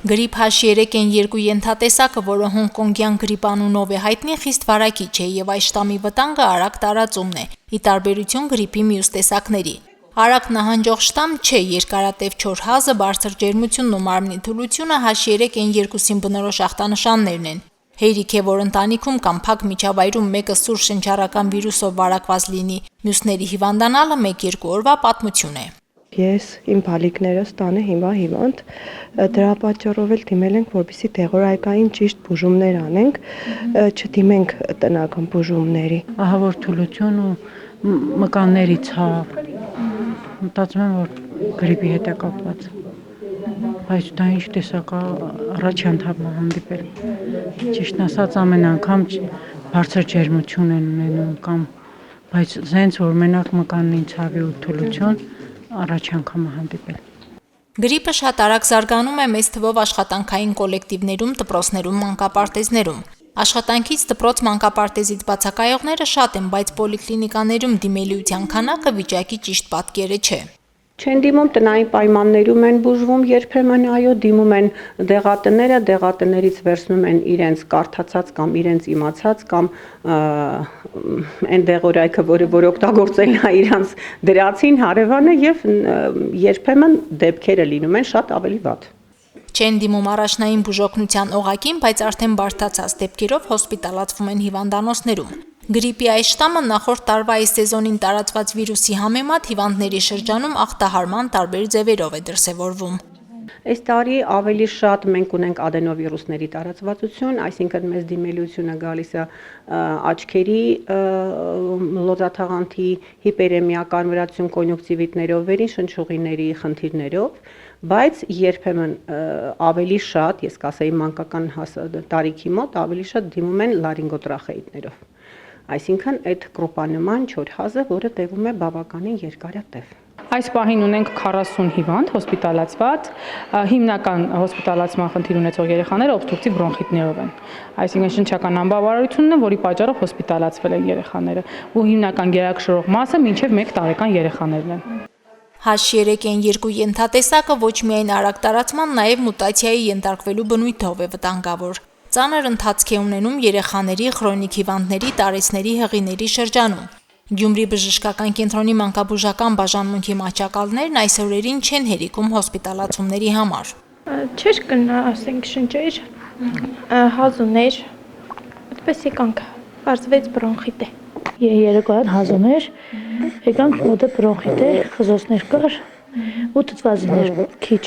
Գրիպ H3N2 ենթատեսակը, որը հոնկոնգյան գրիպ անունով է հայտնի, խիստ վարակիչ է եւ այս շտամի վտանգը արագ տարածումն է, ի տարբերություն գրիպի մյուս տեսակների։ Արագ նահանջող շտամ չէ, երկարատև չոր հազը, բարձր ջերմությունն ու մարմնի թուլությունը H3N2-ին բնորոշ ախտանշաններն են։ Հերիք է, որ ընտանիքում կամ փակ միջավայրում մեկը սուր շնչառական վիրուսով վարակված լինի, մյուսների հիվանդանալը 1-2 օրվա պատմություն է։ Ես իմ բալիկներս տանը հիմա հիվանդ, դրա պատճառով էլ դիմել ենք, որպեսզի դեղորայքային ճիշտ բուժումներ անենք, չդիմենք տնական բուժումների։ Ահավոր թուլություն ու մկանների ցավ, մտածում եմ, որ գրիպի հետ է կապված, բայց դա ինչ տեսակ առաջ անդամ հանդիպել։ Ճիշտն ասած, ամեն անգամ բարձր ջերմություն են ունենում կամ, բայց զենց որ մենակ մկաննի ցավի ու թուլություն առաջ անգամ հանդիպել։ Գրիպը շատ արագ զարգանում է մեծ թվով աշխատանքային կոլեկտիվներում, դպրոցներում, մանկապարտեզներում։ Աշխատանքից դպրոց մանկապարտեզից բացակայողները շատ են, բայց պոլիկլինիկաներում դիմելիության քանակը վիճակի ճիշտ պատկերը չէ։ Չեն դիմում, տնային պայմաններում են բուժվում, երբեմն այո, դիմում են դեղատները, դեղատներից վերցնում են իրենց կարդացած կամ իրենց իմացած կամ այն դեղորայքը, որ օգտագործել է իրանց դրացին հարևանը եւ երբեմն դեպքերը լինում են շատ ավելի վատ։ Չեն դիմում առաջնային բուժօգնության օղակին, բայց արդեն բարդացած դեպքերով հոսպիտալացվում են հիվանդանոցներում։ Գրիպի այս շտամը նախորդ տարվա այս սեզոնին տարածված վիրուսի համեմատ հիվանդների շրջանում ախտահարման տարբեր ձևերով է դրսևորվում։ Այս տարի ավելի շատ մենք ունենք ադենովիրուսների տարածվածություն, այսինքն մեզ դիմելիությունը գալիս է աչքերի, լոծաթաղանթի, հիպերեմիա, կարմրացություն, կոնյունկտիվիտներով, վերին շնչուղիների խնդիրներով, բայց երբեմն ավելի շատ, ես կասեի մանկական տարիքի մոտ, ավելի շատ դիմում են լարինգոտրախեիտներով։ Այսինքն այդ կրոպանման չոր հազը, որը տևում է բավականին երկարատև։ Այս պահին ունենք 40 հիվանդ հոսպիտալացված, հիմնական հոսպիտալացման խնդիր ունեցող երեխաները օբստրուկտիվ բրոնխիտներով են։ Այսինքն շնչական անբավարարությունն է, որի պատճառով հոսպիտալացվել են երեխաները, ու հիմնական գերակշռող մասը մինչև 1 տարեկան երեխաներն են։ H3N2 ենթատեսակը ոչ միայն արագ տարածման, նաև մուտացիայի ենթարկվելու բնույթով է վտանգավոր։ Ծանր ընթացք է ունենում երեխաների, քրոնիկ հիվանդների, տարեցների, հղիների շրջանում։ Գյումրի բժշկական կենտրոնի մանկաբուժական բաժանմունքի մահճակալներն այս օրերին չեն հերիքում հոսպիտալացումների համար։ Չէր կնա, ասենք շնչեր, հազուներ, այդպես եկանք, պարզվեց բրոնխիտ է։ Երեկոյան հազուներ, եկանք մոտը բրոնխիտ է, խզոցներ կար ու թթվազիներ քիչ։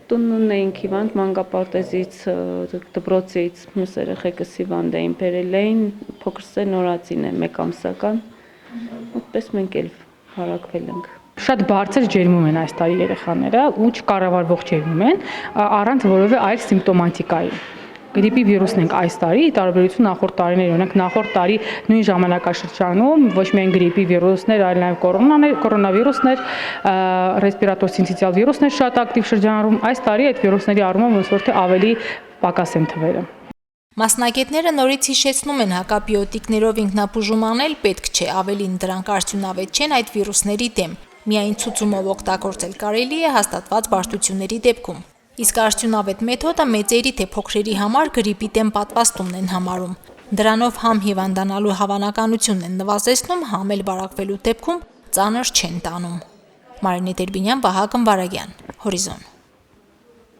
Տունն էինք հիվանդ, մանկապարտեզից, դպրոցից մյուս երեխեքս հիվանդ էին, բերել էին, փոքրս նորածին է, 1 ամսական, այդպես մենք էլ հարակվել ենք։ Շատ բարձր ջերմում են այս տարի երեխաները ու չկառավարվող ջերմում են, առանց որևէ այլ սիմպտոմատիկայի։ Գրիպի վիրուսն ենք այս տարի, ի տարբերություն նախորդ տարիների, օրինակ նախորդ տարի նույն ժամանակաշրջանում ոչ միայն գրիպի վիրուսներ, այլ նաև կորոնավիրուսներ, ռեսպիրատոր սինցիտիալ վիրուսներ շատ ակտիվ շրջանառում, այս տարի այդ վիրուսների առումով ոնց որ թե ավելի պակաս են թվերը։ Մասնագետները նորից հիշեցնում են, հակաբիոտիկներով ինքնաբուժում անել պետք չէ, ավելին դրանք արդյունավետ չեն այդ վիրուսների դեմ, միայն ցուցումով օգտագործել կարելի է հաստատված բարդությունների դեպքում։ Իսկ արդյունավետ մեթոդը մեծերի թե փոքրերի համար գրիպի դեմ պատվաստումն են համարում։ Դրանով համ հիվանդանալու հավանականությունն են նվազեցնում, համ էլ վարակվելու դեպքում ծանր չեն տանում։ Մարինե Տերբինյան, Վահագն Վարագյան, Հորիզոն։